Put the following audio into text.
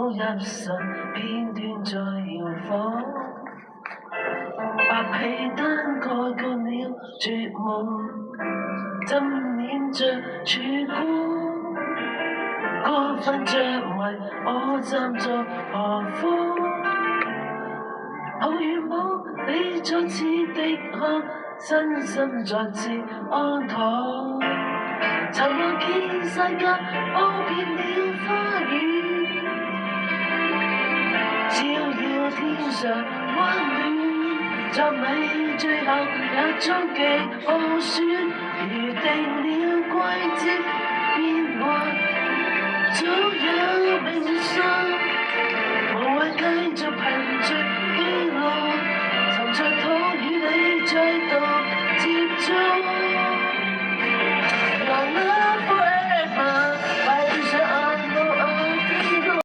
某日晨片段在搖晃，白被單蓋過了絕望，浸染着曙光，過分着迷，我站在何方？好與無，你再次滴汗，身心再次安躺。尋望見世界鋪遍了花園，照耀天上溫暖。在你最後也終極耗損，預定了季節變幻，早有命數，無謂繼續憑着記錄，沉着土與你再度。